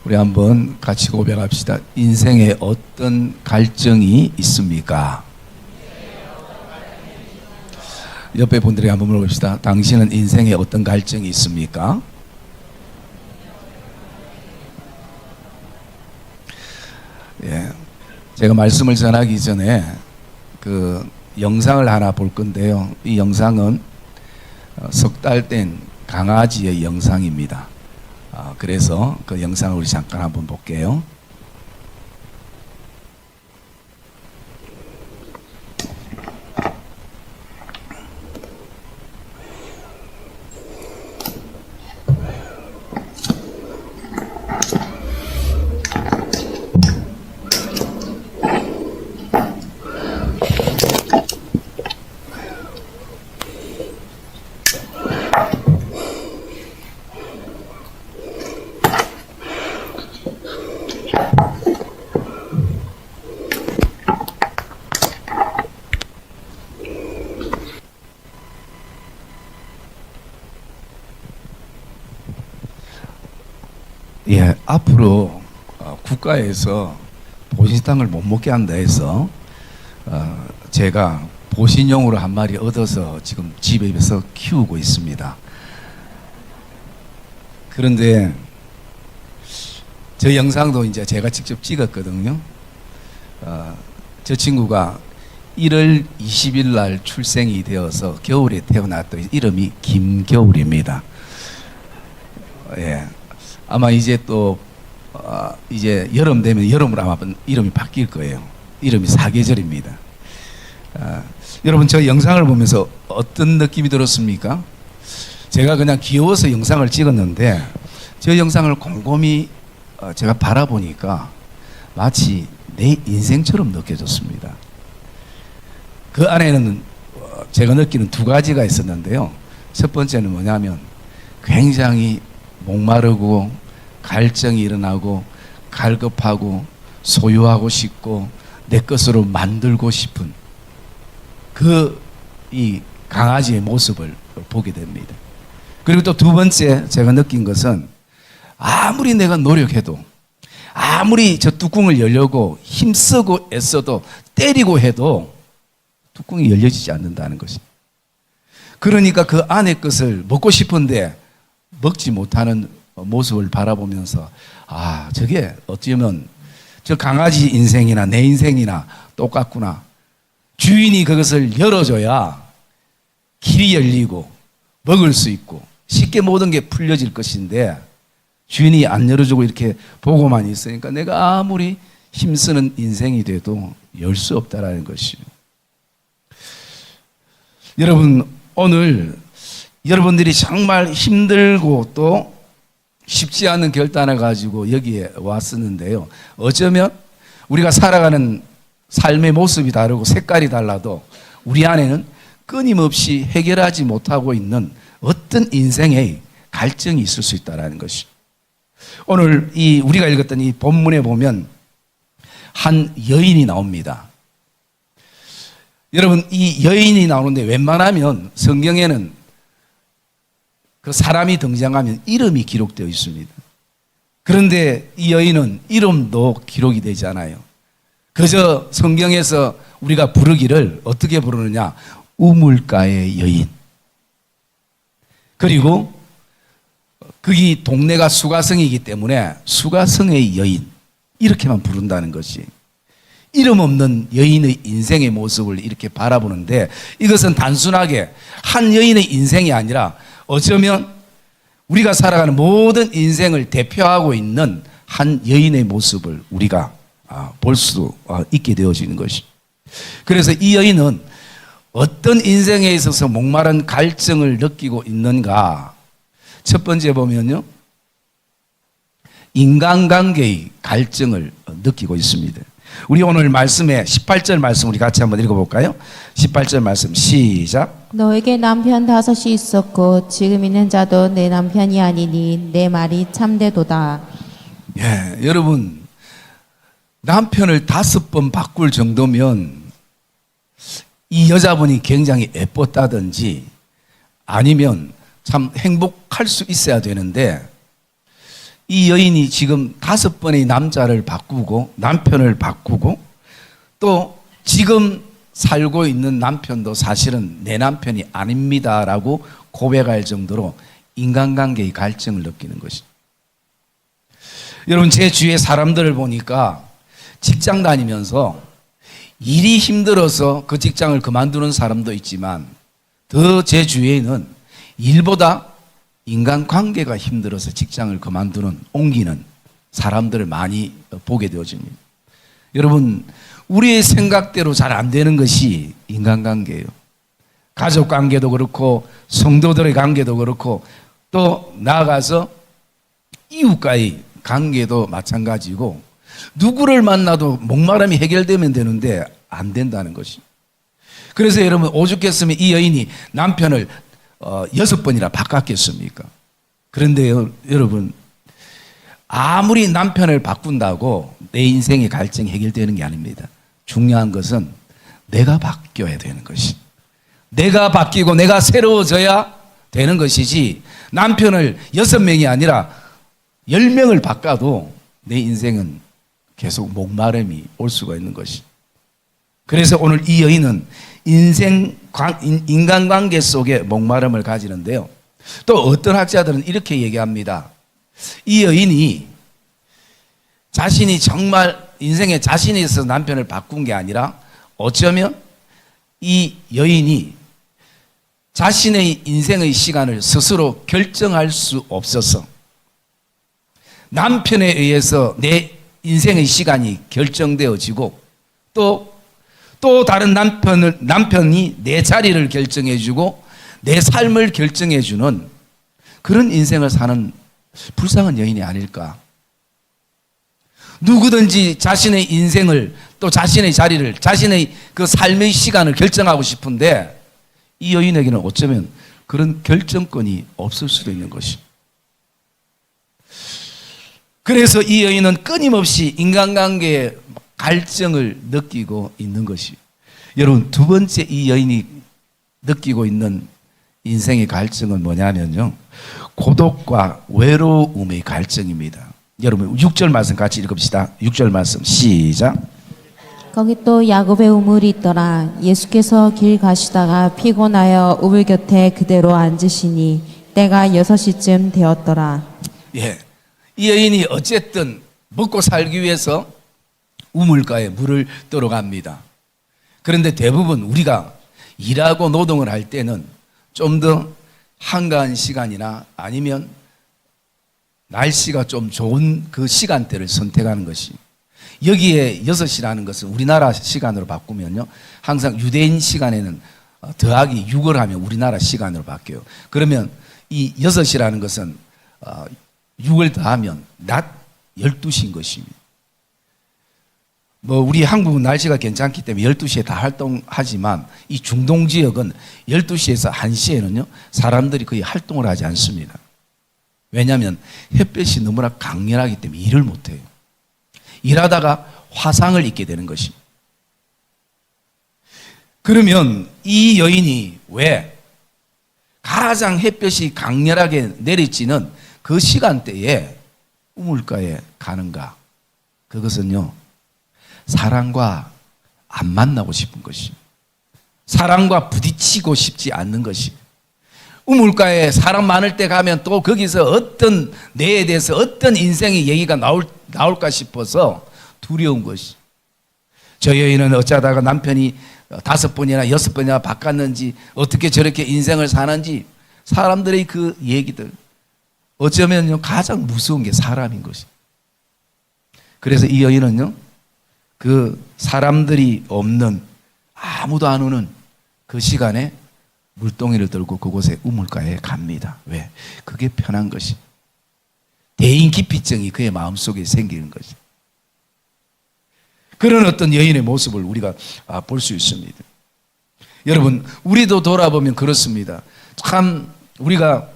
우리 한번 같이 고백합시다. 인생에 어떤 갈증이 있습니까? 옆에 분들에게 한번 물어봅시다. 당신은 인생에 어떤 갈증이 있습니까? 예, 제가 말씀을 전하기 전에 그 영상을 하나 볼 건데요. 이 영상은 석 달 된 강아지의 영상입니다. 그래서 그 영상을 우리 잠깐 한번 볼게요. 예, 앞으로 국가에서 보신탕을 못 먹게 한다 해서 제가 보신용으로 한 마리 얻어서 지금 집에서 키우고 있습니다. 그런데 저 영상도 이제 제가 직접 찍었거든요. 저 친구가 1월 20일 날 출생이 되어서 겨울에 태어났더니 이름이 김겨울입니다. 예. 아마 이제 또 이제 여름 되면 여름으로 아마 이름이 바뀔 거예요. 이름이 사계절입니다. 여러분 저 영상을 보면서 어떤 느낌이 들었습니까? 제가 그냥 귀여워서 영상을 찍었는데 저 영상을 곰곰이 제가 바라보니까 마치 내 인생처럼 느껴졌습니다. 그 안에는 제가 느끼는 두 가지가 있었는데요. 첫 번째는 뭐냐면 굉장히 목마르고 갈증이 일어나고 갈급하고 소유하고 싶고 내 것으로 만들고 싶은 이 강아지의 모습을 보게 됩니다. 그리고 또 두 번째 제가 느낀 것은 아무리 내가 노력해도 아무리 저 뚜껑을 열려고 힘쓰고 애써도 때리고 해도 뚜껑이 열려지지 않는다는 것이. 그러니까 그 안의 것을 먹고 싶은데 먹지 못하는 모습을 바라보면서 저게 어쩌면 저 강아지 인생이나 내 인생이나 똑같구나. 주인이 그것을 열어줘야 길이 열리고 먹을 수 있고 쉽게 모든 게 풀려질 것인데 주인이 안 열어주고 이렇게 보고만 있으니까 내가 아무리 힘쓰는 인생이 돼도 열 수 없다라는 것이요. 여러분 오늘 여러분들이 정말 힘들고 또 쉽지 않은 결단을 가지고 여기에 왔었는데요. 어쩌면 우리가 살아가는 삶의 모습이 다르고 색깔이 달라도 우리 안에는 끊임없이 해결하지 못하고 있는 어떤 인생의 갈증이 있을 수 있다는 것이. 오늘 우리가 읽었던 이 본문에 보면 한 여인이 나옵니다. 여러분 이 여인이 나오는데 웬만하면 성경에는 그 사람이 등장하면 이름이 기록되어 있습니다. 그런데 이 여인은 이름도 기록이 되지 않아요. 그저 성경에서 우리가 부르기를 어떻게 부르느냐? 우물가의 여인. 그리고 거기 동네가 수가성이기 때문에 수가성의 여인 이렇게만 부른다는 것이. 이름 없는 여인의 인생의 모습을 이렇게 바라보는데 이것은 단순하게 한 여인의 인생이 아니라 어쩌면 우리가 살아가는 모든 인생을 대표하고 있는 한 여인의 모습을 우리가 볼 수 있게 되어지는 것이. 그래서 이 여인은 어떤 인생에 있어서 목마른 갈증을 느끼고 있는가? 첫 번째 보면요. 인간관계의 갈증을 느끼고 있습니다. 우리 오늘 말씀에 18절 말씀 우리 같이 한번 읽어볼까요? 18절 말씀 시작. 너에게 남편 5이 있었고 지금 있는 자도 내 남편이 아니니 내 말이 참되도다. 예, 여러분 남편을 5번 바꿀 정도면 이 여자분이 굉장히 예뻤다든지 아니면 참 행복할 수 있어야 되는데 이 여인이 지금 5번의 남자를 바꾸고 남편을 바꾸고 또 지금 살고 있는 남편도 사실은 내 남편이 아닙니다라고 고백할 정도로 인간관계의 갈증을 느끼는 것입니다. 여러분, 제 주위의 사람들을 보니까 직장 다니면서 일이 힘들어서 그 직장을 그만두는 사람도 있지만 더 제 주위에는 일보다 인간관계가 힘들어서 직장을 그만두는, 옮기는 사람들을 많이 보게 되어집니다. 여러분, 우리의 생각대로 잘 안 되는 것이 인간관계예요. 가족관계도 그렇고 성도들의 관계도 그렇고 또 나아가서 이웃과의 관계도 마찬가지고 누구를 만나도 목마름이 해결되면 되는데 안 된다는 것이. 그래서 여러분, 오죽했으면 이 여인이 남편을 6번이나 바꿨겠습니까? 그런데요, 여러분, 아무리 남편을 바꾼다고 내 인생의 갈증이 해결되는 게 아닙니다. 중요한 것은 내가 바뀌어야 되는 것이. 내가 바뀌고 내가 새로워져야 되는 것이지, 남편을 6명이 아니라 10명을 바꿔도 내 인생은 계속 목마름이 올 수가 있는 것이. 그래서 오늘 이 여인은 인간관계 속에 목마름을 가지는데요. 또 어떤 학자들은 이렇게 얘기합니다. 이 여인이 자신이 정말 인생에 자신이 있어서 남편을 바꾼 게 아니라 어쩌면 이 여인이 자신의 인생의 시간을 스스로 결정할 수 없어서 남편에 의해서 내 인생의 시간이 결정되어지고 또 다른 남편이 내 자리를 결정해주고 내 삶을 결정해주는 그런 인생을 사는 불쌍한 여인이 아닐까. 누구든지 자신의 인생을 또 자신의 자리를, 자신의 그 삶의 시간을 결정하고 싶은데 이 여인에게는 어쩌면 그런 결정권이 없을 수도 있는 것이. 그래서 이 여인은 끊임없이 인간관계에 갈증을 느끼고 있는 것이. 여러분, 두 번째 이 여인이 느끼고 있는 인생의 갈증은 뭐냐면요, 고독과 외로움의 갈증입니다. 여러분, 6절 말씀 같이 읽읍시다. 6절 말씀 시작. 거기 또 야곱의 우물이 있더라. 예수께서 길 가시다가 피곤하여 우물 곁에 그대로 앉으시니 때가 6시쯤 되었더라. 예, 이 여인이 어쨌든 먹고 살기 위해서 우물가에 물을 떠러 갑니다. 그런데 대부분 우리가 일하고 노동을 할 때는 좀 더 한가한 시간이나 아니면 날씨가 좀 좋은 그 시간대를 선택하는 것이. 여기에 6시라는 것은 우리나라 시간으로 바꾸면요, 항상 유대인 시간에는 더하기 6을 하면 우리나라 시간으로 바뀌어요. 그러면 이 6시라는 것은 6을 더하면 낮 12시인 것입니다. 우리 한국은 날씨가 괜찮기 때문에 12시에 다 활동하지만 이 중동 지역은 12시에서 1시에는요, 사람들이 거의 활동을 하지 않습니다. 왜냐하면 햇볕이 너무나 강렬하기 때문에 일을 못해요. 일하다가 화상을 입게 되는 것입니다. 그러면 이 여인이 왜 가장 햇볕이 강렬하게 내리쬐는 그 시간대에 우물가에 가는가? 그것은요, 사람과 안 만나고 싶은 것이, 사람과 부딪히고 싶지 않는 것이. 우물가에 사람 많을 때 가면 또 거기서 어떤 내에 대해서 어떤 인생의 얘기가 나올까 싶어서 두려운 것이. 저 여인은 어쩌다가 남편이 5번이나 6번이나 바꿨는지, 어떻게 저렇게 인생을 사는지, 사람들의 그 얘기들, 어쩌면 가장 무서운 게 사람인 것이. 그래서 이 여인은요, 그 사람들이 없는, 아무도 안 오는 그 시간에 물동이를 들고 그곳에 우물가에 갑니다. 왜? 그게 편한 것이. 대인기피증이 그의 마음속에 생기는 것이. 그런 어떤 여인의 모습을 우리가 볼 수 있습니다. 여러분, 우리도 돌아보면 그렇습니다. 참 우리가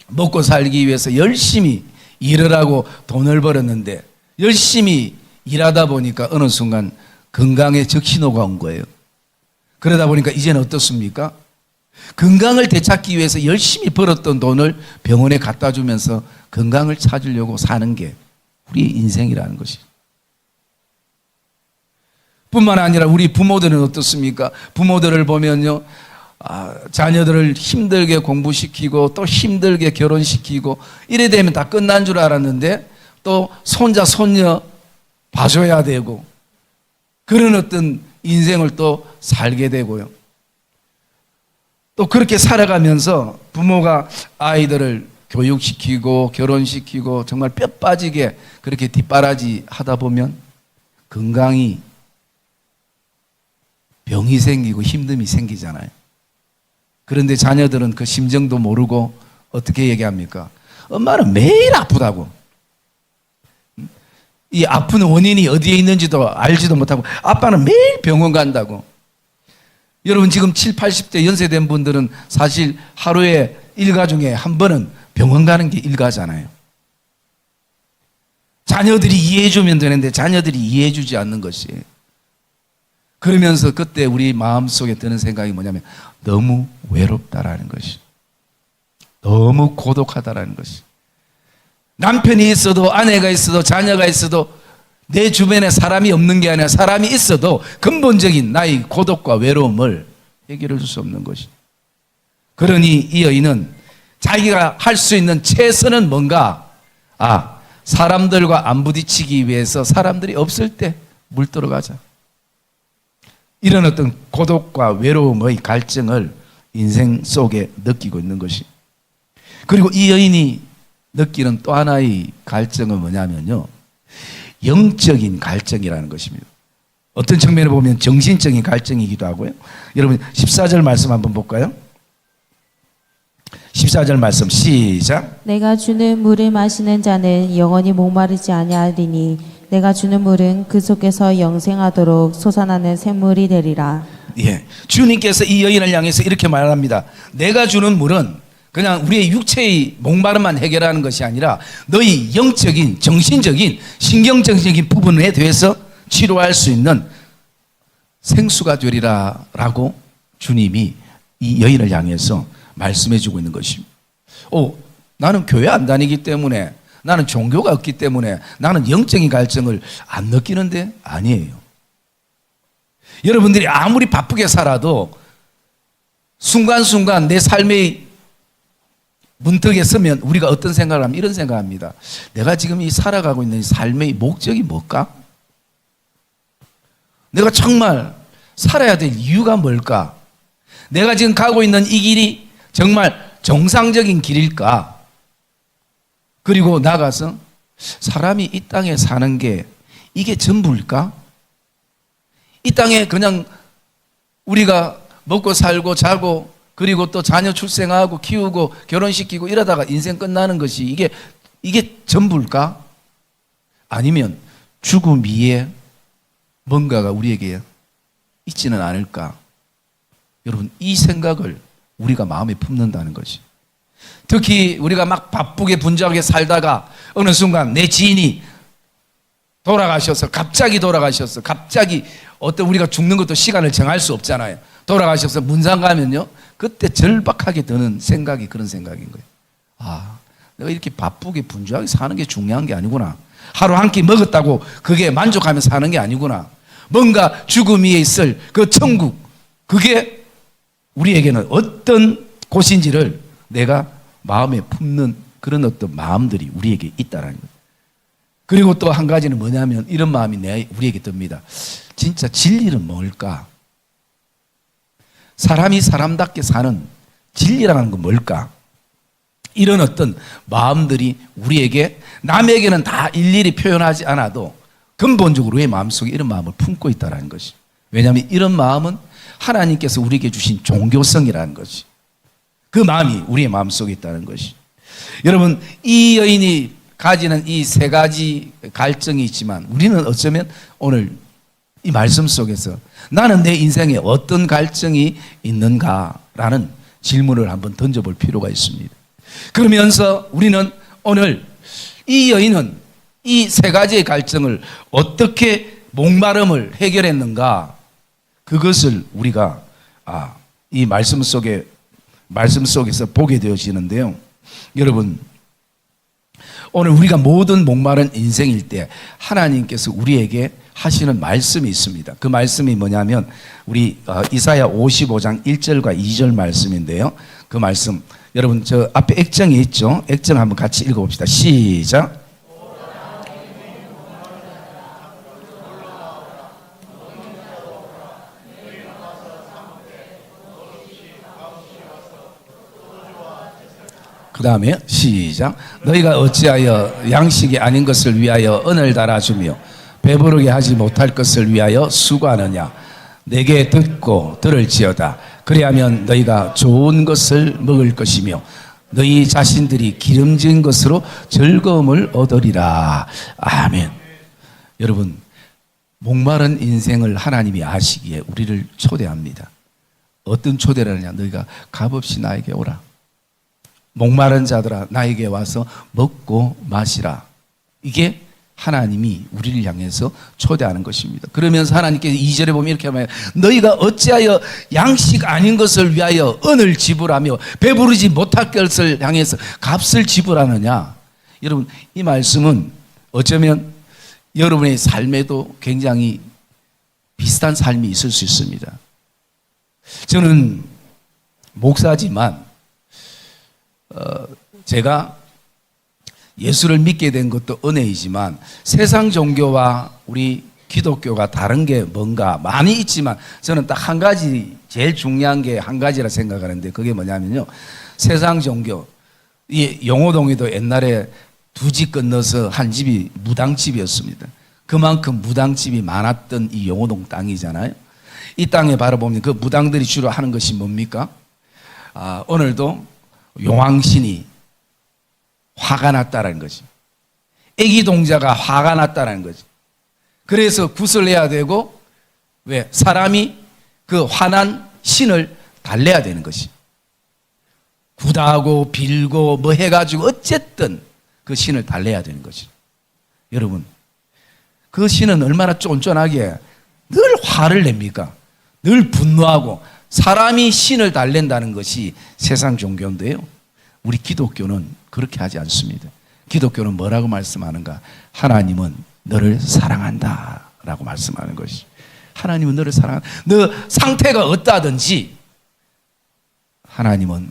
먹고 살기 위해서 열심히 일을 하고 돈을 벌었는데 열심히 일하다 보니까 어느 순간 건강에 적신호가 온 거예요. 그러다 보니까 이제는 어떻습니까? 건강을 되찾기 위해서 열심히 벌었던 돈을 병원에 갖다 주면서 건강을 찾으려고 사는 게 우리 인생이라는 것이. 뿐만 아니라 우리 부모들은 어떻습니까? 부모들을 보면요, 자녀들을 힘들게 공부시키고 또 힘들게 결혼시키고 이래 되면 다 끝난 줄 알았는데 또 손자 손녀 봐줘야 되고 그런 어떤 인생을 또 살게 되고요. 또 그렇게 살아가면서 부모가 아이들을 교육시키고 결혼시키고 정말 뼈 빠지게 그렇게 뒷바라지 하다 보면 건강이 병이 생기고 힘듦이 생기잖아요. 그런데 자녀들은 그 심정도 모르고 어떻게 얘기합니까? 엄마는 매일 아프다고. 이 아픈 원인이 어디에 있는지도 알지도 못하고 아빠는 매일 병원 간다고. 여러분 지금 70, 80대 연세된 분들은 사실 하루에 일가 중에 한 번은 병원 가는 게 일가잖아요. 자녀들이 이해해 주면 되는데 자녀들이 이해해 주지 않는 것이에요. 그러면서 그때 우리 마음속에 드는 생각이 뭐냐면 너무 외롭다라는 것이, 너무 고독하다라는 것이. 남편이 있어도 아내가 있어도 자녀가 있어도 내 주변에 사람이 없는 게 아니라 사람이 있어도 근본적인 나의 고독과 외로움을 해결해 줄 수 없는 것이. 그러니 이 여인은 자기가 할 수 있는 최선은 뭔가? 사람들과 안 부딪히기 위해서 사람들이 없을 때 물 들어가자. 이런 어떤 고독과 외로움의 갈증을 인생 속에 느끼고 있는 것이. 그리고 이 여인이 느끼는 또 하나의 갈증은 뭐냐면요, 영적인 갈증이라는 것입니다. 어떤 측면에 보면 정신적인 갈증이기도 하고요. 여러분 14절 말씀 한번 볼까요? 14절 말씀 시작. 내가 주는 물을 마시는 자는 영원히 목마르지 아니하리니 내가 주는 물은 그 속에서 영생하도록 솟아나는 샘물이 되리라. 예, 주님께서 이 여인을 향해서 이렇게 말합니다. 내가 주는 물은 그냥 우리의 육체의 목마름만 해결하는 것이 아니라 너희 영적인, 정신적인, 신경적인 부분에 대해서 치료할 수 있는 생수가 되리라 라고 주님이 이 여인을 향해서 말씀해 주고 있는 것입니다. 나는 교회 안 다니기 때문에, 나는 종교가 없기 때문에 나는 영적인 갈증을 안 느끼는데, 아니에요. 여러분들이 아무리 바쁘게 살아도 순간순간 내 삶의 문턱에 서면 우리가 어떤 생각을 하면 이런 생각합니다. 내가 지금 이 살아가고 있는 삶의 목적이 뭘까? 내가 정말 살아야 될 이유가 뭘까? 내가 지금 가고 있는 이 길이 정말 정상적인 길일까? 그리고 나가서 사람이 이 땅에 사는 게 이게 전부일까? 이 땅에 그냥 우리가 먹고 살고 자고 그리고 또 자녀 출생하고 키우고 결혼시키고 이러다가 인생 끝나는 것이 이게 전부일까? 아니면 죽음 위에 뭔가가 우리에게 있지는 않을까? 여러분, 이 생각을 우리가 마음에 품는다는 것이. 특히 우리가 막 바쁘게 분주하게 살다가 어느 순간 내 지인이 돌아가셔서 갑자기 어떤 우리가 죽는 것도 시간을 정할 수 없잖아요. 돌아가셔서 문상 가면요, 그때 절박하게 드는 생각이 그런 생각인 거예요. 내가 이렇게 바쁘게 분주하게 사는 게 중요한 게 아니구나. 하루 한 끼 먹었다고 그게 만족하며 사는 게 아니구나. 뭔가 죽음 위에 있을 그 천국, 그게 우리에게는 어떤 곳인지를 내가 마음에 품는 그런 어떤 마음들이 우리에게 있다는 거예요. 그리고 또 한 가지는 뭐냐면 이런 마음이 우리에게 듭니다. 진짜 진리는 뭘까? 사람이 사람답게 사는 진리라는 건 뭘까? 이런 어떤 마음들이 우리에게, 남에게는 다 일일이 표현하지 않아도 근본적으로 우리의 마음속에 이런 마음을 품고 있다는 것이. 왜냐하면 이런 마음은 하나님께서 우리에게 주신 종교성이라는 것이, 그 마음이 우리의 마음속에 있다는 것이. 여러분, 이 여인이 가지는 이 세 가지 갈증이 있지만 우리는 어쩌면 오늘 이 말씀 속에서 나는 내 인생에 어떤 갈증이 있는가라는 질문을 한번 던져볼 필요가 있습니다. 그러면서 우리는 오늘 이 여인은 이 세 가지의 갈증을 어떻게 목마름을 해결했는가, 그것을 우리가 이 말씀 속에 말씀 속에서 보게 되어지는데요. 여러분, 오늘 우리가 모든 목마른 인생일 때 하나님께서 우리에게 하시는 말씀이 있습니다. 그 말씀이 뭐냐면 우리 이사야 55장 1절과 2절 말씀인데요. 그 말씀 여러분 저 앞에 액정이 있죠. 액정 한번 같이 읽어봅시다. 시작. 그 다음에 시작. 너희가 어찌하여 양식이 아닌 것을 위하여 은을 달아주며 배부르게 하지 못할 것을 위하여 수고하느냐. 내게 듣고 들을지어다. 그리하면 너희가 좋은 것을 먹을 것이며 너희 자신들이 기름진 것으로 즐거움을 얻으리라. 아멘. 여러분, 목마른 인생을 하나님이 아시기에 우리를 초대합니다. 어떤 초대를 하냐. 너희가 값없이 나에게 오라. 목마른 자들아 나에게 와서 먹고 마시라. 이게 하나님이 우리를 향해서 초대하는 것입니다. 그러면서 하나님께서 2절에 보면 이렇게 하면 너희가 어찌하여 양식 아닌 것을 위하여 은을 지불하며 배부르지 못할 것을 향해서 값을 지불하느냐. 여러분, 이 말씀은 어쩌면 여러분의 삶에도 굉장히 비슷한 삶이 있을 수 있습니다. 저는 목사지만 제가 예수를 믿게 된 것도 은혜이지만 세상 종교와 우리 기독교가 다른 게 뭔가 많이 있지만 저는 딱 한 가지, 제일 중요한 게 한 가지라 생각하는데 그게 뭐냐면요. 세상 종교, 이 용호동에도 옛날에 두 집 건너서 한 집이 무당집이었습니다. 그만큼 무당집이 많았던 이 용호동 땅이잖아요. 이 땅에 바라보면 그 무당들이 주로 하는 것이 뭡니까? 오늘도 용왕신이 화가 났다라는 거지. 애기 동자가 화가 났다라는 거지. 그래서 굿을 내야 되고, 왜? 사람이 그 화난 신을 달래야 되는 것이. 굿하고 빌고 뭐 해가지고 어쨌든 그 신을 달래야 되는 거지. 여러분, 그 신은 얼마나 쫀쫀하게 늘 화를 냅니까? 늘 분노하고 사람이 신을 달랜다는 것이 세상 종교인데요. 우리 기독교는 그렇게 하지 않습니다. 기독교는 뭐라고 말씀하는가? 하나님은 너를 사랑한다 라고 말씀하는 것이. 하나님은 너를 사랑한다. 너 상태가 어떠하든지 하나님은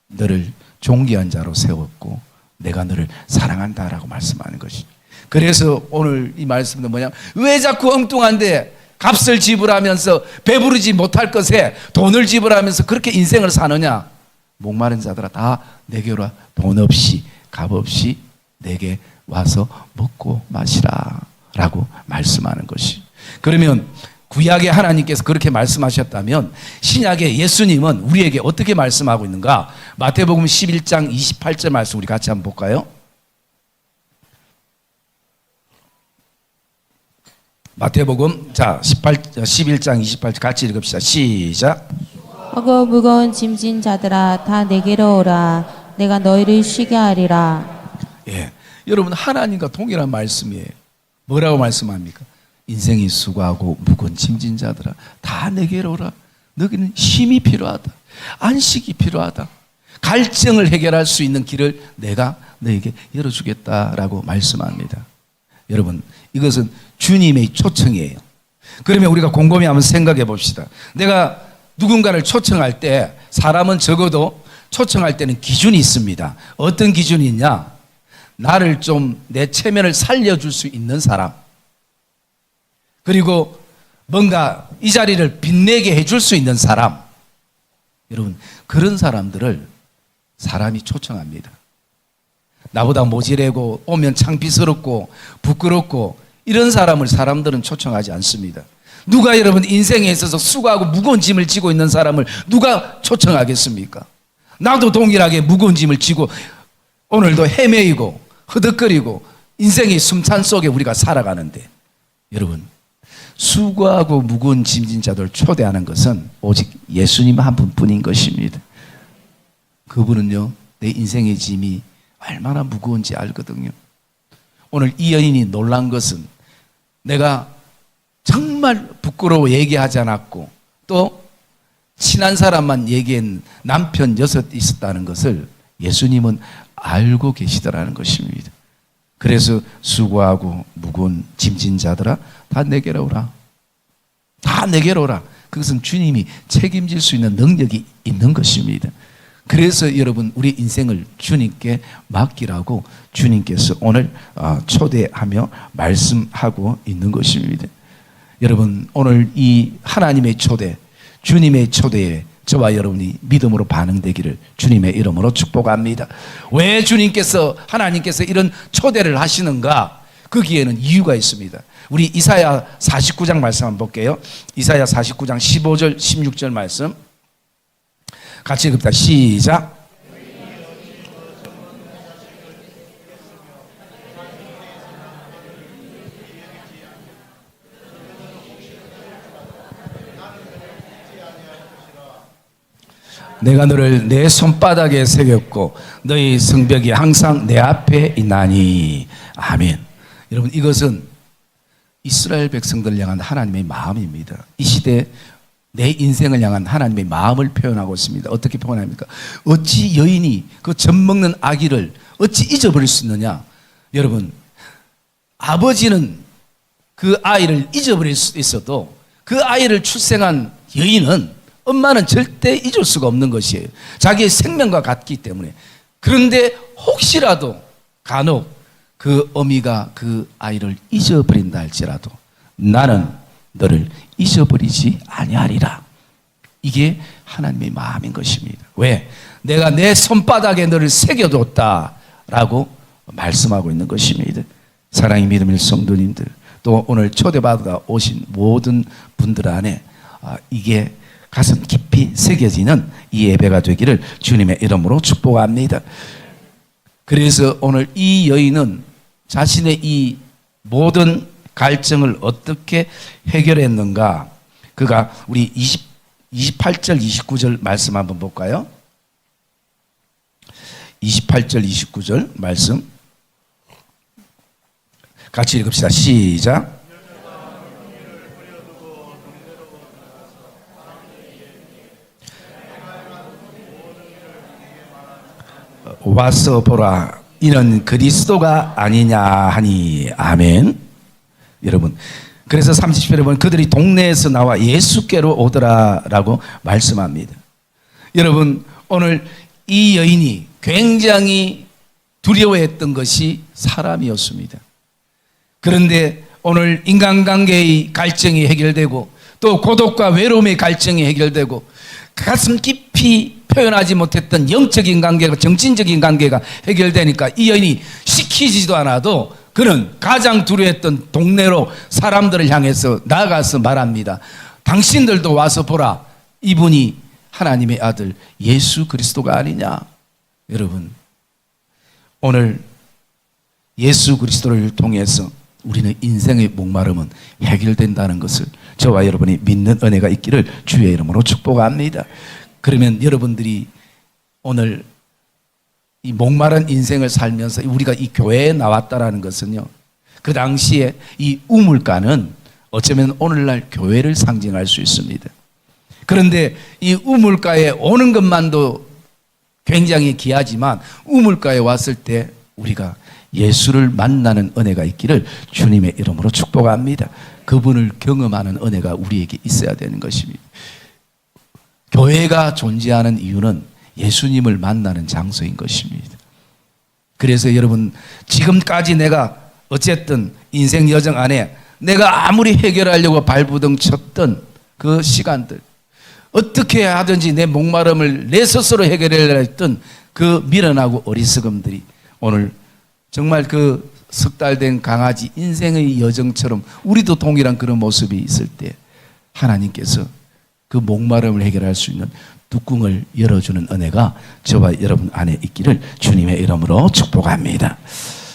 너를 존귀한 자로 세웠고 내가 너를 사랑한다 라고 말씀하는 것이. 그래서 오늘 이 말씀은 뭐냐? 왜 자꾸 엉뚱한데 값을 지불하면서 배부르지 못할 것에 돈을 지불하면서 그렇게 인생을 사느냐? 목마른 자들아 다 내게로 와. 돈 없이 값 없이 내게 와서 먹고 마시라 라고 말씀하는 것이. 그러면 구약의 하나님께서 그렇게 말씀하셨다면 신약의 예수님은 우리에게 어떻게 말씀하고 있는가? 마태복음 11장 28절 말씀 우리 같이 한번 볼까요? 마태복음 11장 28절 같이 읽읍시다. 시작. 하고 무거운 짐진 자들아 다 내게로 오라. 내가 너희를 쉬게 하리라. 예, 여러분 하나님과 동일한 말씀이에요. 뭐라고 말씀합니까? 인생이 수고하고 무거운 짐진 자들아 다 내게로 오라. 너희는 쉼이 필요하다. 안식이 필요하다. 갈증을 해결할 수 있는 길을 내가 너에게 열어주겠다라고 말씀합니다. 여러분, 이것은 주님의 초청이에요. 그러면 우리가 곰곰이 한번 생각해 봅시다. 내가 누군가를 초청할 때 사람은 적어도 초청할 때는 기준이 있습니다. 어떤 기준이 있냐? 나를 좀 내 체면을 살려줄 수 있는 사람, 그리고 뭔가 이 자리를 빛내게 해줄 수 있는 사람. 여러분, 그런 사람들을 사람이 초청합니다. 나보다 모질하고 오면 창피스럽고 부끄럽고 이런 사람을 사람들은 초청하지 않습니다. 누가 여러분 인생에 있어서 수고하고 무거운 짐을 지고 있는 사람을 누가 초청하겠습니까? 나도 동일하게 무거운 짐을 지고 오늘도 헤매이고 허덕거리고 인생의 숨찬 속에 우리가 살아가는데, 여러분 수고하고 무거운 짐진 자들 초대하는 것은 오직 예수님 한 분뿐인 것입니다. 그분은요 내 인생의 짐이 얼마나 무거운지 알거든요. 오늘 이 여인이 놀란 것은 내가 정말 부끄러워 얘기하지 않았고 또 친한 사람만 얘기한 남편 6 있었다는 것을 예수님은 알고 계시더라는 것입니다. 그래서 수고하고 무거운 짐진 자들아 다 내게로 오라. 다 내게로 오라. 그것은 주님이 책임질 수 있는 능력이 있는 것입니다. 그래서 여러분 우리 인생을 주님께 맡기라고 주님께서 오늘 초대하며 말씀하고 있는 것입니다. 여러분 오늘 이 하나님의 초대, 주님의 초대에 저와 여러분이 믿음으로 반응되기를 주님의 이름으로 축복합니다. 왜 하나님께서 이런 초대를 하시는가? 거기에는 이유가 있습니다. 우리 이사야 49장 말씀 한번 볼게요. 이사야 49장 15절 16절 말씀 같이 읽읍시다. 시작. 내가 너를 내 손바닥에 새겼고 너희 성벽이 항상 내 앞에 있나니. 아멘. 여러분 이것은 이스라엘 백성들을 향한 하나님의 마음입니다. 이 시대 내 인생을 향한 하나님의 마음을 표현하고 있습니다. 어떻게 표현합니까? 어찌 여인이 그 젖먹는 아기를 어찌 잊어버릴 수 있느냐? 여러분 아버지는 그 아이를 잊어버릴 수 있어도 그 아이를 출생한 여인은 엄마는 절대 잊을 수가 없는 것이에요. 자기의 생명과 같기 때문에. 그런데 혹시라도 간혹 그 어미가 그 아이를 잊어버린다 할지라도 나는 너를 잊어버리지 아니하리라. 이게 하나님의 마음인 것입니다. 왜? 내가 내 손바닥에 너를 새겨뒀다라고 말씀하고 있는 것입니다. 사랑의 믿음의 성도님들, 또 오늘 초대받아 오신 모든 분들 안에 이게 가슴 깊이 새겨지는 이 예배가 되기를 주님의 이름으로 축복합니다. 그래서 오늘 이 여인은 자신의 이 모든 갈증을 어떻게 해결했는가? 그가 우리 28절 29절 말씀 한번 볼까요? 28절 29절 말씀 같이 읽읍시다. 시작. 와서 보라, 이는 그리스도가 아니냐 하니. 아멘. 여러분, 그래서 30절에 보면 그들이 동네에서 나와 예수께로 오더라라고 말씀합니다. 여러분, 오늘 이 여인이 굉장히 두려워했던 것이 사람이었습니다. 그런데 오늘 인간관계의 갈증이 해결되고 또 고독과 외로움의 갈증이 해결되고 가슴 깊이 표현하지 못했던 영적인 관계가, 정신적인 관계가 해결되니까 이 여인이 시키지도 않아도 그는 가장 두려워했던 동네로 사람들을 향해서 나아가서 말합니다. 당신들도 와서 보라, 이분이 하나님의 아들 예수 그리스도가 아니냐. 여러분, 오늘 예수 그리스도를 통해서 우리는 인생의 목마름은 해결된다는 것을 저와 여러분이 믿는 은혜가 있기를 주의 이름으로 축복합니다. 그러면 여러분들이 오늘 이 목마른 인생을 살면서 우리가 이 교회에 나왔다라는 것은요, 그 당시에 이 우물가는 어쩌면 오늘날 교회를 상징할 수 있습니다. 그런데 이 우물가에 오는 것만도 굉장히 귀하지만 우물가에 왔을 때 우리가 예수를 만나는 은혜가 있기를 주님의 이름으로 축복합니다. 그분을 경험하는 은혜가 우리에게 있어야 되는 것입니다. 교회가 존재하는 이유는 예수님을 만나는 장소인 것입니다. 그래서 여러분, 지금까지 내가 어쨌든 인생 여정 안에 내가 아무리 해결하려고 발부둥 쳤던 그 시간들, 어떻게 하든지 내 목마름을 내 스스로 해결하려 했던 그 미련하고 어리석음들이 오늘 정말 그 석 달 된 강아지 인생의 여정처럼 우리도 동일한 그런 모습이 있을 때 하나님께서 그 목마름을 해결할 수 있는 뚜껑을 열어주는 은혜가 저와 여러분 안에 있기를 주님의 이름으로 축복합니다.